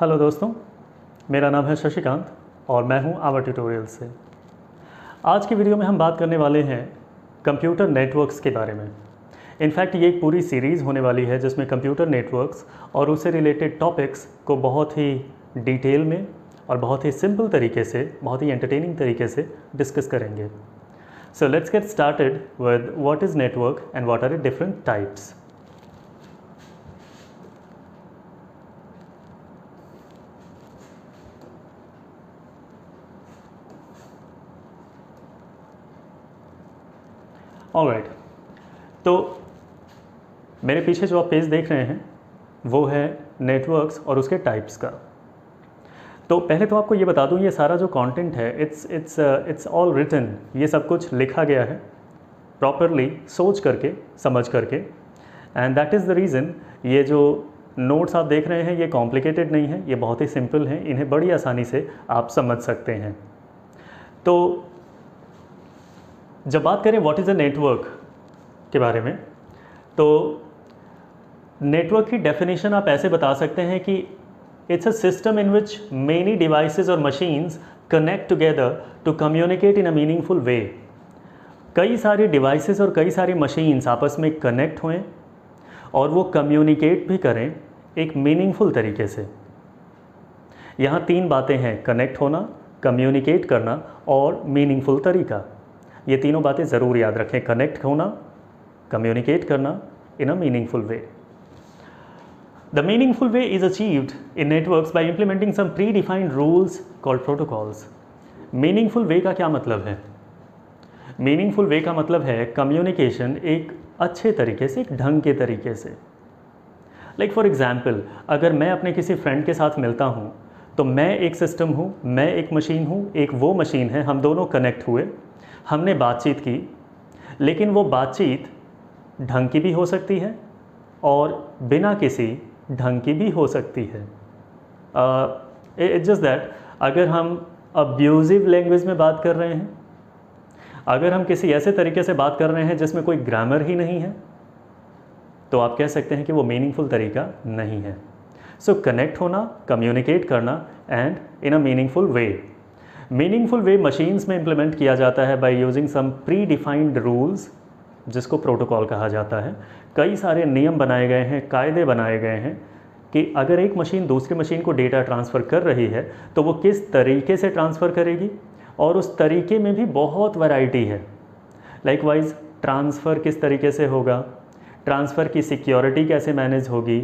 Hello दोस्तों, मेरा नाम है शशिकांत और मैं हूं आवर ट्यूटोरियल से। आज की वीडियो में हम बात करने वाले हैं कंप्यूटर नेटवर्क्स के बारे में। इनफैक्ट ये एक पूरी सीरीज़ होने वाली है जिसमें कंप्यूटर नेटवर्क्स और उससे रिलेटेड टॉपिक्स को बहुत ही डिटेल में और बहुत ही सिंपल तरीके से, बहुत ही एंटरटेनिंग तरीके से डिस्कस करेंगे। So let's get started with what is network and what are it different types. Alright, तो मेरे पीछे जो आप पेज देख रहे हैं वो है नेटवर्क्स और उसके टाइप्स का। तो पहले तो आपको ये बता दूं, ये सारा जो कंटेंट है इट्स ऑल रिटन, ये सब कुछ लिखा गया है प्रॉपरली, सोच करके, समझ करके। And that is the reason ये जो नोट्स आप देख रहे हैं ये कॉम्प्लिकेटेड नहीं है, ये बहुत ही सिंपल हैं, इन्हें बड़ी आसानी से आप समझ सकते हैं। तो जब बात करें व्हाट इज़ अ नेटवर्क के बारे में, तो नेटवर्क की डेफिनेशन आप ऐसे बता सकते हैं कि it's a system in which many devices or machines connect together to communicate in a meaningful way. कई सारी डिवाइसेस और कई सारी मशीन्स आपस में कनेक्ट हुए और वो कम्युनिकेट भी करें एक मीनिंगफुल तरीके से। यहाँ तीन बातें हैं: कनेक्ट होना, कम्युनिकेट करना और मीनिंगफुल तरीका। ये तीनों बातें ज़रूर याद रखें: कनेक्ट होना, कम्युनिकेट करना in a meaningful way. The meaningful way is achieved in networks by implementing some predefined rules called protocols. Meaningful way का क्या मतलब है? मीनिंगफुल वे का मतलब है कम्युनिकेशन एक अच्छे तरीके से, एक ढंग के तरीके से। लाइक फॉर एग्जाम्पल, अगर मैं अपने किसी फ्रेंड के साथ मिलता हूँ तो मैं एक सिस्टम हूँ, मैं एक मशीन हूँ, एक वो मशीन है, हम दोनों कनेक्ट हुए, हमने बातचीत की, लेकिन वो बातचीत ढंग की भी हो सकती है और बिना किसी ढंग की भी हो सकती है। इट्स जस्ट दैट अगर हम अब्यूज़िव लैंग्वेज में बात कर रहे हैं, अगर हम किसी ऐसे तरीके से बात कर रहे हैं जिसमें कोई ग्रामर ही नहीं है, तो आप कह सकते हैं कि वो मीनिंगफुल तरीका नहीं है। सो कनेक्ट होना, कम्युनिकेट करना and in a meaningful way. Meaningful way machines में इम्प्लीमेंट किया जाता है by using some predefined rules, जिसको प्रोटोकॉल कहा जाता है। कई सारे नियम बनाए गए हैं, कायदे बनाए गए हैं कि अगर एक मशीन दूसरी मशीन को डेटा ट्रांसफ़र कर रही है तो वो किस तरीके से ट्रांसफ़र करेगी, और उस तरीके में भी बहुत वैरायटी है। लाइकवाइज ट्रांसफ़र किस तरीके से होगा, ट्रांसफ़र की सिक्योरिटी कैसे मैनेज होगी,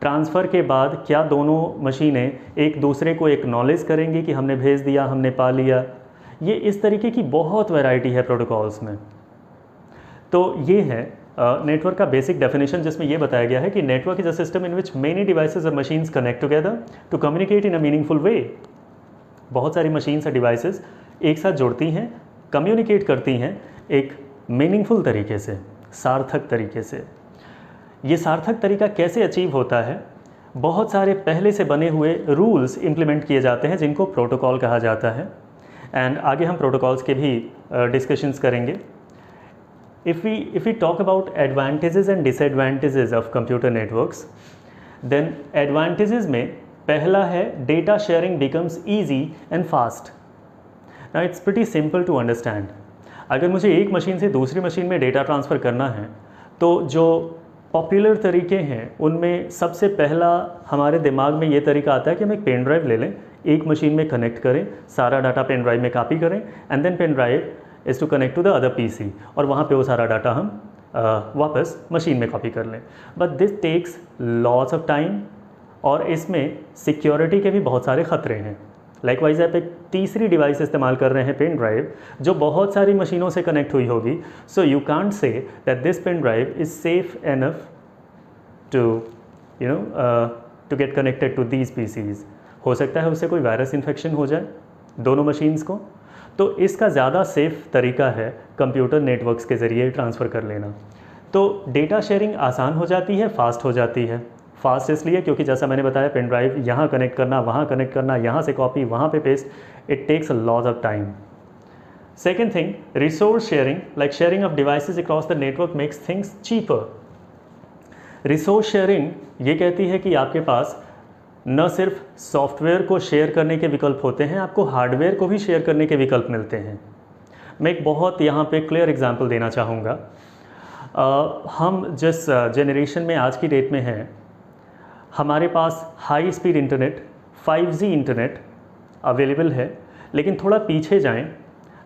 ट्रांसफ़र के बाद क्या दोनों मशीनें एक दूसरे को एक्नॉलेज करेंगी कि हमने भेज दिया, हमने पा लिया। ये इस तरीके की बहुत वैरायटी है प्रोटोकॉल्स में। तो ये है नेटवर्क का बेसिक डेफिनेशन, जिसमें ये बताया गया है कि network is a system in which many devices or machines connect together to communicate in a meaningful way. बहुत सारी मशीन्स और डिवाइसेस एक साथ जुड़ती हैं, कम्युनिकेट करती हैं एक मीनिंगफुल तरीके से, सार्थक तरीके से। ये सार्थक तरीका कैसे अचीव होता है? बहुत सारे पहले से बने हुए रूल्स इम्प्लीमेंट किए जाते हैं जिनको प्रोटोकॉल कहा जाता है। एंड आगे हम प्रोटोकॉल्स के भी डिस्कशंस करेंगे। If we talk about advantages and disadvantages of computer networks, then advantages में पहला है data sharing becomes easy and fast. Now it's pretty simple to understand. अगर मुझे एक मशीन से दूसरी मशीन में डेटा ट्रांसफ़र करना है तो जो पॉपुलर तरीके हैं उनमें सबसे पहला हमारे दिमाग में ये तरीका आता है कि हम एक पेन ड्राइव ले लें, एक मशीन में कनेक्ट करें, सारा डाटा पेन ड्राइव में कॉपी करें, and then pen drive is to connect to the other PC, और वहाँ पे वो सारा डाटा हम वापस मशीन में कॉपी कर लें। But this takes lots of time और इसमें सिक्योरिटी के भी बहुत सारे ख़तरे हैं। लाइकवाइज आप एक तीसरी डिवाइस इस्तेमाल कर रहे हैं, पेन ड्राइव, जो बहुत सारी मशीनों से कनेक्ट हुई होगी। So you can't say that this pen drive is safe enough to get connected to these PCs. हो सकता है उससे कोई वायरस इन्फेक्शन हो जाए दोनों मशीन्स को। तो इसका ज़्यादा सेफ तरीका है कंप्यूटर नेटवर्क्स के ज़रिए ट्रांसफ़र कर लेना। तो डेटा शेयरिंग आसान हो जाती है, फास्ट हो जाती है। फास्ट इसलिए क्योंकि जैसा मैंने बताया, पेन ड्राइव यहाँ कनेक्ट करना, वहाँ कनेक्ट करना, यहाँ से कॉपी, वहाँ पे paste, it takes a lot of time. Second thing, resource sharing, like sharing of devices across the network makes things cheaper. Resource sharing ये कहती है कि आपके पास न सिर्फ सॉफ्टवेयर को शेयर करने के विकल्प होते हैं, आपको हार्डवेयर को भी शेयर करने के विकल्प मिलते हैं। मैं एक बहुत यहाँ पे क्लियर एग्जांपल देना चाहूँगा। हम जिस जनरेशन में आज की डेट में हैं, हमारे पास high speed internet 5G internet available है, लेकिन थोड़ा पीछे जाएं,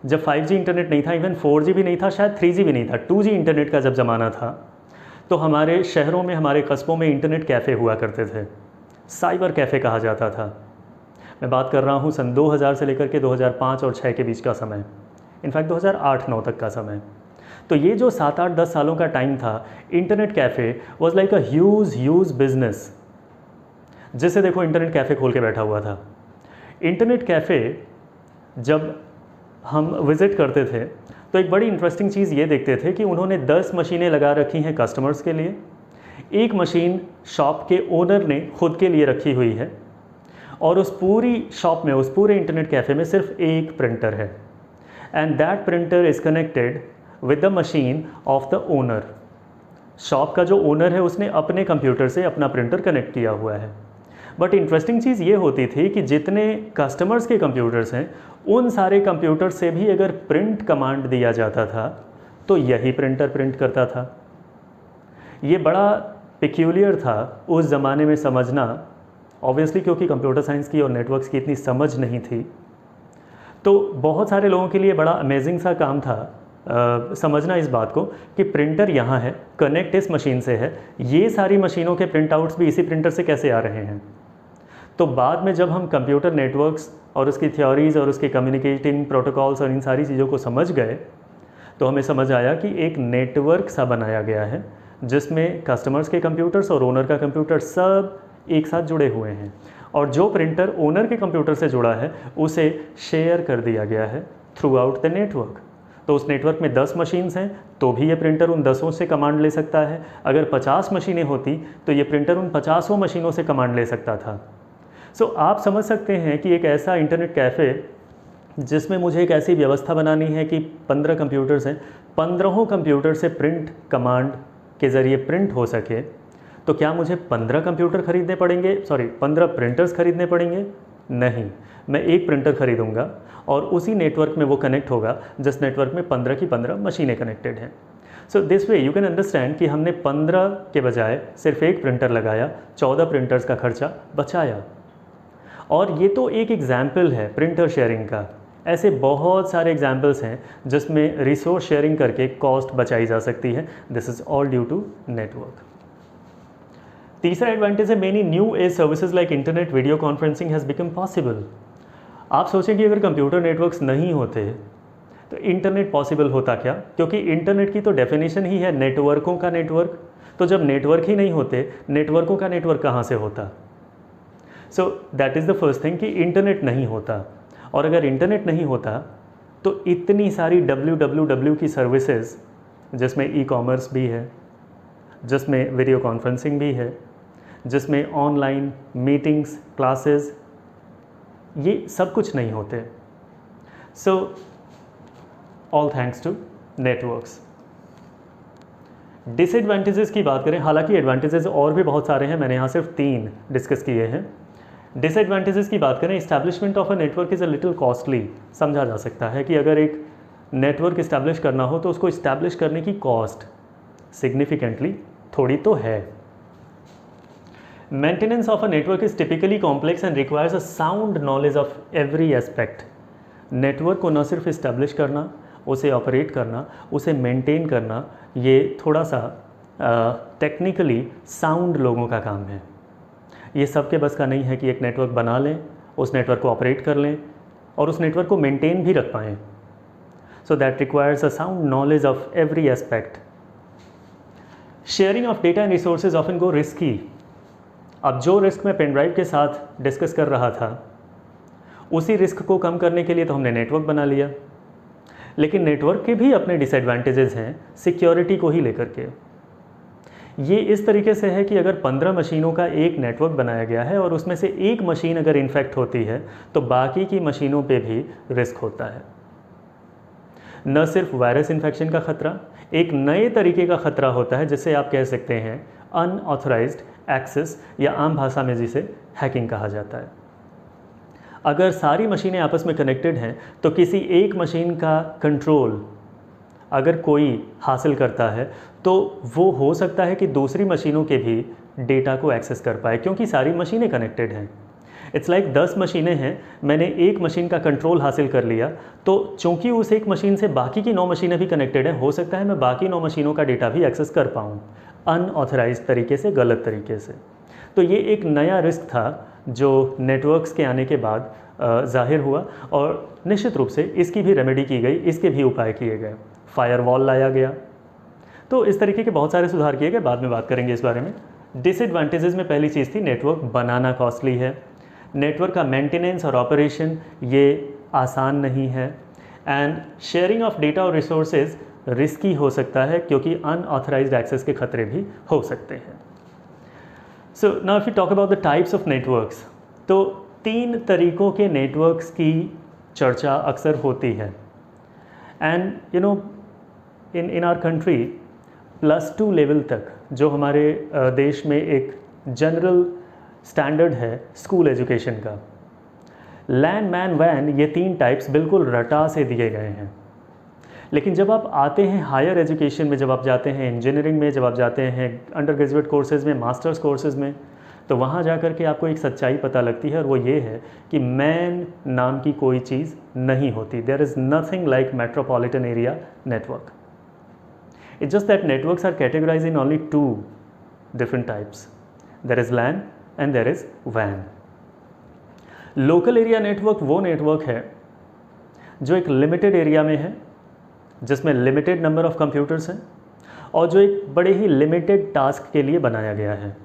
जब 5G इंटरनेट नहीं था, इवन 4G भी नहीं था, शायद 3G भी नहीं था, 2G इंटरनेट का जब ज़माना था, तो हमारे शहरों में, हमारे कस्बों में इंटरनेट कैफ़े हुआ करते थे, साइबर कैफ़े कहा जाता था। मैं बात कर रहा हूँ सन 2000 से लेकर के 2005 और 6 के बीच का समय, इनफैक्ट 2008-9 तक का समय। तो ये जो 7-8-10 सालों का टाइम था, internet cafe was like a huge business. जिसे देखो इंटरनेट कैफ़े खोल के बैठा हुआ था। इंटरनेट कैफ़े जब हम विज़िट करते थे तो एक बड़ी इंटरेस्टिंग चीज़ ये देखते थे कि उन्होंने 10 मशीनें लगा रखी हैं कस्टमर्स के लिए, एक मशीन शॉप के ओनर ने खुद के लिए रखी हुई है, और उस पूरी शॉप में, उस पूरे इंटरनेट कैफ़े में सिर्फ एक प्रिंटर है, and that printer is connected with the machine of the owner. Shop का जो ओनर है उसने अपने कंप्यूटर से अपना प्रिंटर कनेक्ट किया हुआ है। बट इंटरेस्टिंग चीज़ ये होती थी कि जितने कस्टमर्स के कंप्यूटर्स हैं, उन सारे कंप्यूटर से भी अगर प्रिंट कमांड दिया जाता था तो यही प्रिंटर प्रिंट करता था। ये बड़ा पिक्यूलियर था उस ज़माने में समझना, ऑब्वियसली क्योंकि कंप्यूटर साइंस की और नेटवर्क्स की इतनी समझ नहीं थी। तो बहुत सारे लोगों के लिए बड़ा अमेजिंग सा काम था समझना इस बात को कि प्रिंटर यहाँ है, कनेक्ट इस मशीन से है, ये सारी मशीनों के प्रिंट आउट्स भी इसी प्रिंटर से कैसे आ रहे हैं। तो बाद में जब हम कंप्यूटर नेटवर्क्स और उसकी थ्योरीज़ और उसके कम्युनिकेटिंग प्रोटोकॉल्स और इन सारी चीज़ों को समझ गए, तो हमें समझ आया कि एक नेटवर्क सा बनाया गया है जिसमें कस्टमर्स के कंप्यूटर्स और ओनर का कंप्यूटर सब एक साथ जुड़े हुए हैं, और जो प्रिंटर ओनर के कंप्यूटर से जुड़ा है उसे शेयर कर दिया गया है थ्रू आउट द नेटवर्क। तो उस नेटवर्क में 10 मशीन्स हैं तो भी ये प्रिंटर उन 10 से कमांड ले सकता है। अगर 50 मशीनें होती तो ये प्रिंटर उन 50 मशीनों से कमांड ले सकता था। सो आप समझ सकते हैं कि एक ऐसा इंटरनेट कैफ़े जिसमें मुझे एक ऐसी व्यवस्था बनानी है कि 15 कंप्यूटर्स हैं, 15 कंप्यूटर से प्रिंट कमांड के ज़रिए प्रिंट हो सके, तो क्या मुझे 15 कंप्यूटर खरीदने पड़ेंगे, 15 प्रिंटर्स खरीदने पड़ेंगे? नहीं, मैं एक प्रिंटर खरीदूंगा और उसी नेटवर्क में वो कनेक्ट होगा जिस नेटवर्क में 15 की 15 मशीनें कनेक्टेड हैं। So this way you can understand कि हमने 15 के बजाय सिर्फ एक प्रिंटर लगाया, 14 प्रिंटर्स का खर्चा बचाया। और ये तो एक एग्जाम्पल है प्रिंटर शेयरिंग का। ऐसे बहुत सारे एग्जाम्पल्स हैं जिसमें रिसोर्स शेयरिंग करके कॉस्ट बचाई जा सकती है। This is all due to network. तीसरा एडवांटेज है many new age services like internet video conferencing has become possible. आप सोचें कि अगर कंप्यूटर नेटवर्क्स नहीं होते तो इंटरनेट पॉसिबल होता क्या? क्योंकि इंटरनेट की तो डेफिनेशन ही है नेटवर्कों का नेटवर्क। तो जब नेटवर्क ही नहीं होते, नेटवर्कों का नेटवर्क कहाँ से होता? So that is the first thing कि इंटरनेट नहीं होता। और अगर इंटरनेट नहीं होता तो इतनी सारी www की सर्विसेज, जिसमें ई कॉमर्स भी है, जिसमें वीडियो कॉन्फ्रेंसिंग भी है, जिसमें ऑनलाइन मीटिंग्स, क्लासेस, ये सब कुछ नहीं होते। So all thanks to networks. Disadvantages की बात करें, हालांकि एडवांटेजेस और भी बहुत सारे हैं, मैंने यहाँ सिर्फ 3 डिस्कस किए हैं। डिसएडवांटेजेस की बात करें, establishment of a network is a little costly. समझा जा सकता है कि अगर एक नेटवर्क इस्टेब्लिश करना हो तो उसको इस्टेब्लिश करने की कॉस्ट सिग्निफिकेंटली थोड़ी तो है। Maintenance of a network is typically complex and requires a sound knowledge of every aspect. Network को न सिर्फ इस्टेब्लिश करना, उसे ऑपरेट करना, उसे मेंटेन करना, ये थोड़ा सा टेक्निकली साउंड लोगों का काम है। ये सबके बस का नहीं है कि एक नेटवर्क बना लें, उस नेटवर्क को ऑपरेट कर लें और उस नेटवर्क को मेंटेन भी रख पाएँ। So that requires a sound knowledge of every aspect. Sharing of data and resources often go risky. अब जो रिस्क मैं पेन ड्राइव के साथ डिस्कस कर रहा था, उसी रिस्क को कम करने के लिए तो हमने नेटवर्क बना लिया, लेकिन नेटवर्क के भी अपने डिसएडवांटेजेस हैं सिक्योरिटी को ही लेकर के। ये इस तरीके से है कि अगर 15 मशीनों का एक नेटवर्क बनाया गया है और उसमें से एक मशीन अगर इन्फेक्ट होती है तो बाकी की मशीनों पे भी रिस्क होता है। न सिर्फ वायरस इन्फेक्शन का खतरा, एक नए तरीके का खतरा होता है जिसे आप कह सकते हैं अनऑथराइज्ड एक्सेस या आम भाषा में जिसे हैकिंग कहा जाता है। अगर सारी मशीनें आपस में कनेक्टेड हैं तो किसी एक मशीन का कंट्रोल अगर कोई हासिल करता है तो वो हो सकता है कि दूसरी मशीनों के भी डेटा को एक्सेस कर पाए, क्योंकि सारी मशीनें कनेक्टेड हैं। इट्स लाइक 10 मशीनें हैं, मैंने एक मशीन का कंट्रोल हासिल कर लिया, तो चूंकि उस एक मशीन से बाकी की 9 मशीनें भी कनेक्टेड हैं, हो सकता है मैं बाकी 9 मशीनों का डेटा भी एक्सेस कर पाऊँ अनऑथराइज्ड तरीके से, गलत तरीके से। तो ये एक नया रिस्क था जो नेटवर्क्स के आने के बाद ज़ाहिर हुआ, और निश्चित रूप से इसकी भी रेमेडी की गई, इसके भी उपाय किए गए, फायरवॉल लाया गया। तो इस तरीके के बहुत सारे सुधार किए गए, बाद में बात करेंगे इस बारे में। डिसएडवांटेजेस में पहली चीज़ थी नेटवर्क बनाना कॉस्टली है, नेटवर्क का मेंटेनेंस और ऑपरेशन ये आसान नहीं है, एंड शेयरिंग ऑफ डेटा और रिसोर्सेज रिस्की हो सकता है क्योंकि अनऑथराइज्ड एक्सेस के खतरे भी हो सकते हैं। So now if you talk about the types of networks, तो 3 तरीक़ों के नेटवर्क्स की चर्चा अक्सर होती है। And you know in our country +2 level तक जो हमारे देश में एक जनरल स्टैंडर्ड है स्कूल एजुकेशन का, लैन मैन वैन ये 3 टाइप्स बिल्कुल रटा से दिए गए हैं। लेकिन जब आप आते हैं हायर एजुकेशन में, जब आप जाते हैं इंजीनियरिंग में, जब आप जाते हैं अंडर ग्रेजुएट कोर्सेज़ में, मास्टर्स कोर्सेज़ में, तो वहाँ जा कर के आपको एक सच्चाई पता लगती है, और वो ये है कि मैन नाम की कोई चीज़ नहीं होती। There is nothing like metropolitan area network. It's just that networks are categorized in only 2 different types, there is LAN and there is वैन। लोकल एरिया नेटवर्क वो नेटवर्क है जो एक लिमिटेड एरिया में है, जिसमें लिमिटेड नंबर ऑफ कंप्यूटर्स हैं, और जो एक बड़े ही लिमिटेड टास्क के लिए बनाया गया है।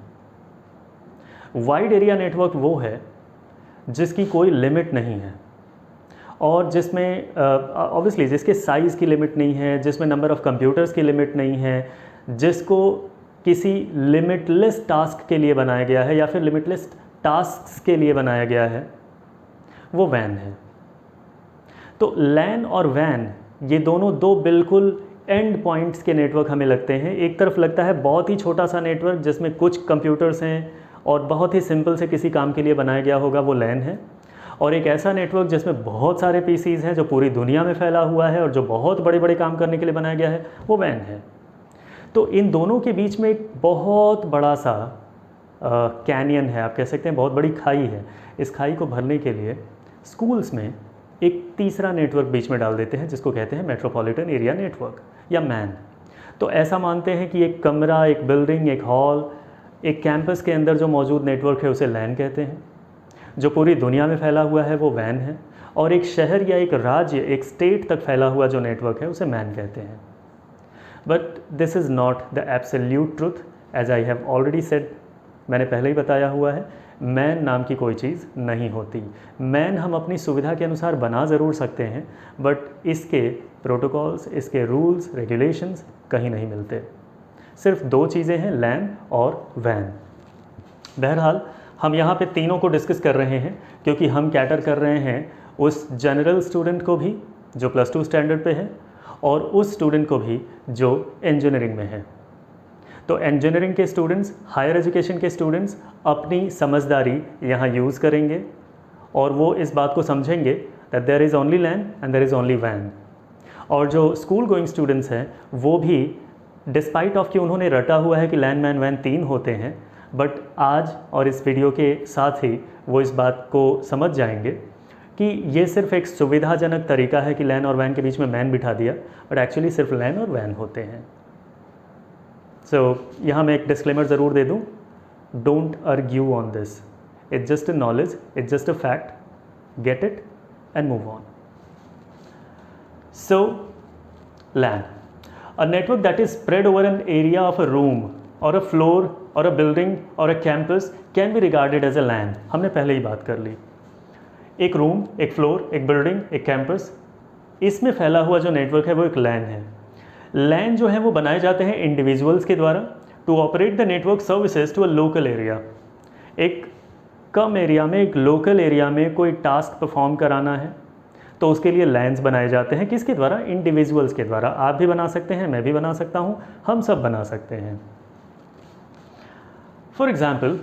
वाइड एरिया नेटवर्क वो है जिसकी कोई लिमिट नहीं है, और जिसमें ऑब्वियसली जिसके साइज़ की लिमिट नहीं है, जिसमें नंबर ऑफ कंप्यूटर्स की लिमिट नहीं है, जिसको किसी लिमिटलेस टास्क के लिए बनाया गया है या फिर लिमिटलेस टास्क्स के लिए बनाया गया है, वो वैन है। तो लैन और वैन ये दोनों 2 बिल्कुल एंड पॉइंट्स के नेटवर्क हमें लगते हैं। एक तरफ लगता है बहुत ही छोटा सा नेटवर्क जिसमें कुछ कंप्यूटर्स हैं और बहुत ही सिंपल से किसी काम के लिए बनाया गया होगा, वो लैन है। और एक ऐसा नेटवर्क जिसमें बहुत सारे पीसीज हैं, जो पूरी दुनिया में फैला हुआ है और जो बहुत बड़े बड़े काम करने के लिए बनाया गया है, वो वैन है। तो इन दोनों के बीच में एक बहुत बड़ा सा कैनियन है, आप कह सकते हैं बहुत बड़ी खाई है। इस खाई को भरने के लिए स्कूल्स में एक तीसरा नेटवर्क बीच में डाल देते हैं, जिसको कहते हैं मेट्रोपॉलिटन एरिया नेटवर्क या मैन। तो ऐसा मानते हैं कि एक कमरा, एक बिल्डिंग, एक हॉल, एक कैंपस के अंदर जो मौजूद नेटवर्क है उसे लैन कहते हैं, जो पूरी दुनिया में फैला हुआ है वो वैन है, और एक शहर या एक राज्य, एक स्टेट तक फैला हुआ जो नेटवर्क है उसे मैन कहते हैं। But this is not the absolute truth, as I have already said, मैंने पहले ही बताया हुआ है, मैन नाम की कोई चीज़ नहीं होती। मैन हम अपनी सुविधा के अनुसार बना ज़रूर सकते हैं, बट इसके प्रोटोकॉल्स, इसके रूल्स, रेगुलेशंस कहीं नहीं मिलते। सिर्फ 2 चीज़ें हैं, लैन और वैन। बहरहाल हम यहाँ पे तीनों को डिस्कस कर रहे हैं क्योंकि हम कैटर कर रहे हैं उस जनरल स्टूडेंट को भी जो +2 स्टैंडर्ड पे है, और उस स्टूडेंट को भी जो इंजीनियरिंग में है। तो इंजीनियरिंग के स्टूडेंट्स, हायर एजुकेशन के स्टूडेंट्स अपनी समझदारी यहाँ यूज़ करेंगे, और वो इस बात को समझेंगे that there is only LAN and there is only वैन। और जो स्कूल गोइंग स्टूडेंट्स हैं वो भी, डिस्पाइट ऑफ कि उन्होंने रटा हुआ है कि लैन मैन वैन 3 होते हैं, बट आज और इस वीडियो के साथ ही वो इस बात को समझ जाएंगे कि ये सिर्फ एक सुविधाजनक तरीका है कि लैन और वैन के बीच में मैन बिठा दिया, बट एक्चुअली सिर्फ लैन और वैन होते हैं। सो यहाँ मैं एक डिस्क्लेमर ज़रूर दे दूँ, don't argue on this, it's just a knowledge, it's just a fact, get it and move on. So LAN, a network that is spread over an area of a room or a floor or a building or a campus can be regarded as a LAN। हमने पहले ही बात कर ली। एक room, एक floor, एक building, एक campus, इसमें फैला हुआ जो नेटवर्क है वो एक LAN है। LAN जो है वो बनाए जाते हैं इंडिविजुअल्स के द्वारा to operate the network services to a local area. एक कम एरिया में, एक लोकल एरिया में कोई टास्क परफॉर्म कराना है तो उसके लिए लैन्स बनाए जाते हैं। किसके द्वारा? इंडिविजुअल्स के द्वारा। आप भी बना सकते हैं, मैं भी बना सकता हूँ, हम सब बना सकते हैं। For example,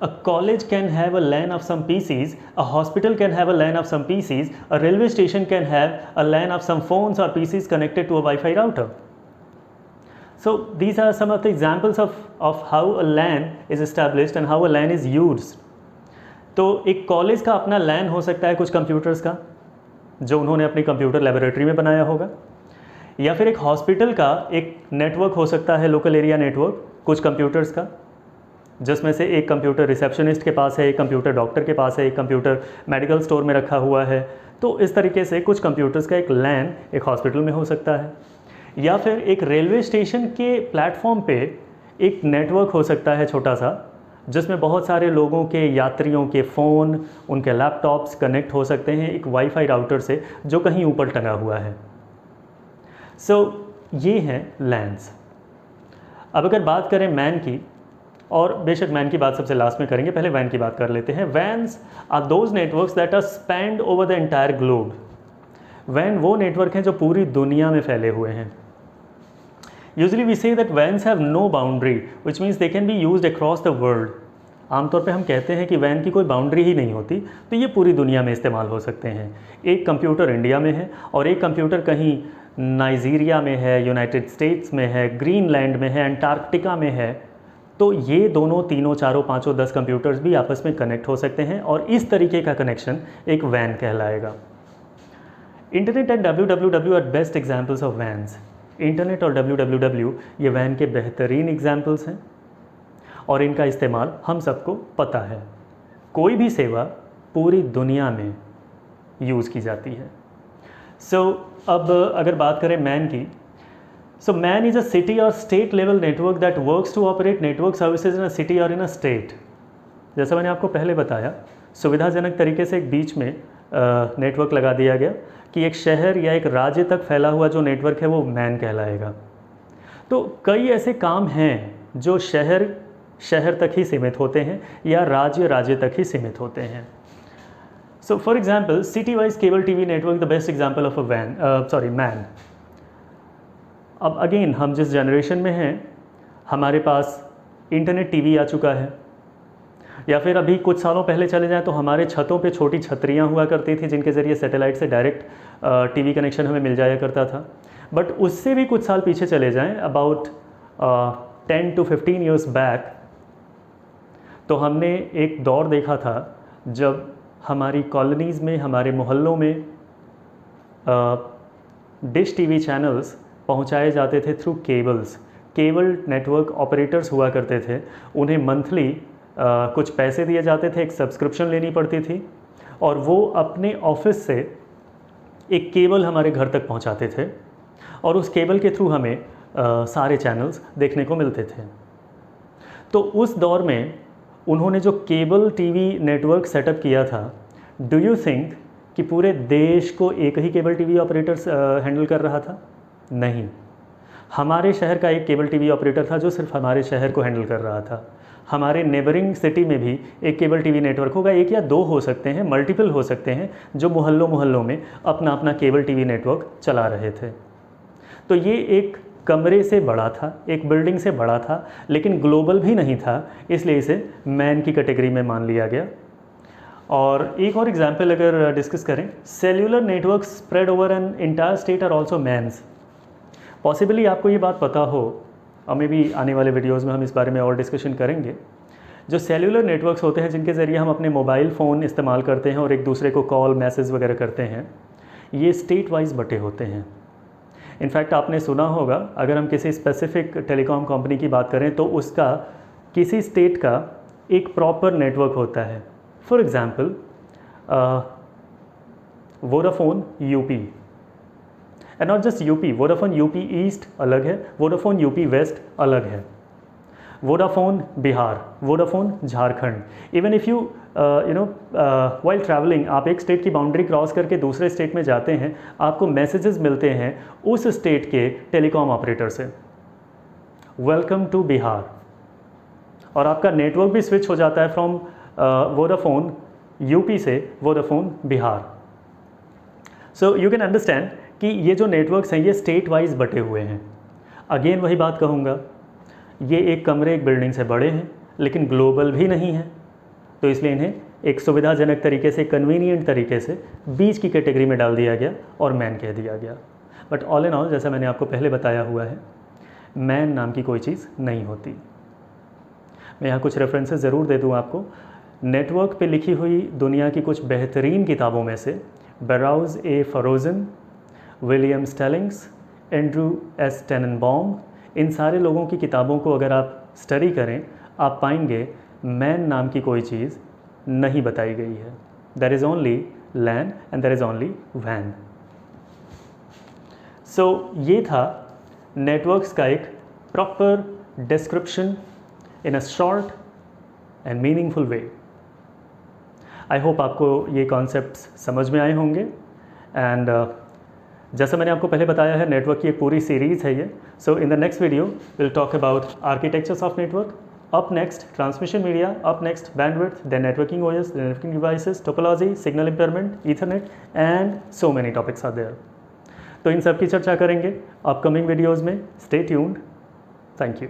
a college can have a LAN of some PCs, a hospital can have a LAN of some PCs, a railway station can have a LAN of some phones or PCs connected to a Wi-Fi router. So these are some of the examples of how a LAN is established and how a LAN is used. तो एक college का अपना LAN हो सकता है कुछ computers का, जो उन्होंने अपनी कंप्यूटर लेबोरेटरी में बनाया होगा, या फिर एक हॉस्पिटल का एक नेटवर्क हो सकता है, लोकल एरिया नेटवर्क, कुछ कंप्यूटर्स का, जिसमें से एक कंप्यूटर रिसेप्शनिस्ट के पास है, एक कंप्यूटर डॉक्टर के पास है, एक कंप्यूटर मेडिकल स्टोर में रखा हुआ है। तो इस तरीके से कुछ कंप्यूटर्स का एक LAN एक हॉस्पिटल में हो सकता है, या फिर एक रेलवे स्टेशन के प्लेटफॉर्म पे एक नेटवर्क हो सकता है छोटा सा, जिसमें बहुत सारे लोगों के, यात्रियों के फ़ोन, उनके लैपटॉप्स कनेक्ट हो सकते हैं एक वाईफाई राउटर से जो कहीं ऊपर टंगा हुआ है। ये हैं LANs। अब अगर बात करें मैन की, और बेशक मैन की बात सबसे लास्ट में करेंगे, पहले वैन की बात कर लेते हैं। WANs are those networks that are spanned over the entire globe. वैन वो नेटवर्क हैं जो पूरी दुनिया में फैले हुए हैं। Usually we say that WANs have no boundary which means they can be used across the world. आमतौर पे हम कहते हैं कि वैन की कोई बाउंड्री ही नहीं होती, तो ये पूरी दुनिया में इस्तेमाल हो सकते हैं। एक कंप्यूटर इंडिया में है और एक कंप्यूटर कहीं नाइजीरिया में है, यूनाइटेड स्टेट्स में है, ग्रीनलैंड में है, अंटार्कटिका में है, तो ये दोनों, तीनों, चारों, पाँचों, 10 कंप्यूटर्स भी आपस में कनेक्ट हो सकते हैं और इस तरीके का कनेक्शन एक वैन कहलाएगा। Internet and www are best examples of WANs. Internet और www ये वैन के बेहतरीन एग्जाम्पल्स हैं और इनका इस्तेमाल हम सबको पता है। कोई भी सेवा पूरी दुनिया में यूज़ की जाती है। अब अगर बात करें मैन की, MAN is a city or state level network that works to operate network services in a city or in a state. जैसा मैंने आपको पहले बताया, सुविधाजनक तरीके से एक बीच में नेटवर्क लगा दिया गया कि एक शहर या एक राज्य तक फैला हुआ जो नेटवर्क है वो मैन कहलाएगा। तो कई ऐसे काम हैं जो शहर तक ही सीमित होते हैं या राज्य तक ही सीमित होते हैं। For example, city wise cable TV network the best example of a man. अब अगेन हम जिस जनरेशन में हैं, हमारे पास इंटरनेट टीवी आ चुका है, या फिर अभी कुछ सालों पहले चले जाएं तो हमारे छतों पे छोटी छतरियां हुआ करती थी जिनके ज़रिए सैटेलाइट से डायरेक्ट टीवी कनेक्शन हमें मिल जाया करता था। बट उससे भी कुछ साल पीछे चले जाएं, अबाउट 10 to 15 ईयर्स बैक, तो हमने एक दौर देखा था जब हमारी कॉलोनीज़ में, हमारे मोहल्लों में डिश टीवी चैनल्स पहुंचाए जाते थे through cables. Cable network operators हुआ करते थे, उन्हें मंथली कुछ पैसे दिए जाते थे, एक सब्सक्रिप्शन लेनी पड़ती थी और वो अपने ऑफिस से एक केबल हमारे घर तक पहुंचाते थे और उस केबल के थ्रू हमें सारे चैनल्स देखने को मिलते थे। तो उस दौर में उन्होंने जो केबल टीवी नेटवर्क सेटअप किया था, डू यू थिंक कि पूरे देश को एक ही केबल टीवी ऑपरेटर्स हैंडल कर रहा था? नहीं, हमारे शहर का एक केबल टीवी ऑपरेटर था जो सिर्फ हमारे शहर को हैंडल कर रहा था। हमारे नेबरिंग सिटी में भी एक केबल टीवी नेटवर्क होगा, एक या दो हो सकते हैं, मल्टीपल हो सकते हैं, जो मोहल्लों में अपना अपना केबल टीवी नेटवर्क चला रहे थे। तो ये एक कमरे से बड़ा था, एक बिल्डिंग से बड़ा था, लेकिन ग्लोबल भी नहीं था, इसलिए इसे मैन की कैटेगरी में मान लिया गया। और एक और एग्जाम्पल अगर डिस्कस करें, cellular network spread over an entire state are also MANs. Possibly आपको ये बात पता हो, और मे भी आने वाले वीडियोज़ में हम इस बारे में और डिस्कशन करेंगे। जो सेल्यूलर नेटवर्क्स होते हैं जिनके ज़रिए हम अपने मोबाइल फ़ोन इस्तेमाल करते हैं और एक दूसरे को कॉल, मैसेज वगैरह करते हैं, ये स्टेट वाइज बटे होते हैं। इनफैक्ट आपने सुना होगा, अगर हम किसी स्पेसिफिक टेलीकॉम कंपनी की बात करें तो उसका किसी स्टेट का एक प्रॉपर नेटवर्क होता है। For example, Vodafone UP, and not just UP, Vodafone UP east अलग है, वोडाफोन यूपी वेस्ट अलग है, Vodafone Bihar, Vodafone Jharkhand. Even if you while travelling, आप एक स्टेट की बाउंड्री क्रॉस करके दूसरे स्टेट में जाते हैं, आपको मैसेजेस मिलते हैं उस स्टेट के टेलीकॉम ऑपरेटर से, वेलकम टू बिहार, और आपका नेटवर्क भी स्विच हो जाता है फ्रॉम वोडाफोन यूपी से Vodafone Bihar. So you can understand कि ये जो नेटवर्क्स हैं ये स्टेट वाइज बटे हुए हैं। अगेन वही बात कहूँगा, ये एक कमरे, एक बिल्डिंग से बड़े हैं, लेकिन ग्लोबल भी नहीं है, तो इसलिए इन्हें एक सुविधाजनक तरीके से, कन्वीनियंट तरीके से बीच की कैटेगरी में डाल दिया गया और मैन कह दिया गया। बट ऑल इन ऑल, जैसा मैंने आपको पहले बताया हुआ है, मैन नाम की कोई चीज़ नहीं होती। मैं यहाँ कुछ रेफरेंसेस ज़रूर दे दूँ आपको। नेटवर्क पे लिखी हुई दुनिया की कुछ बेहतरीन किताबों में से बराउज़ ए फरोजन, विलियम स्टेलिंग्स, एंड्रू एस टेननबॉम, इन सारे लोगों की किताबों को अगर आप स्टडी करें, आप पाएंगे मैन नाम की कोई चीज़ नहीं बताई गई है। There is only LAN and there is only वैन। सो ये था नेटवर्क्स का एक proper description in a short and meaningful way. I hope आपको ये कॉन्सेप्ट्स समझ में आए होंगे। एंड जैसा मैंने आपको पहले बताया है, नेटवर्क की एक पूरी सीरीज़ है ये। So in the next video will talk about architectures of network, up next transmission media, up next bandwidth, then networking OS, then networking devices, topology, signal impairment, ethernet and so many topics are there. तो इन सब की चर्चा करेंगे upcoming videos में। Stay tuned. Thank you.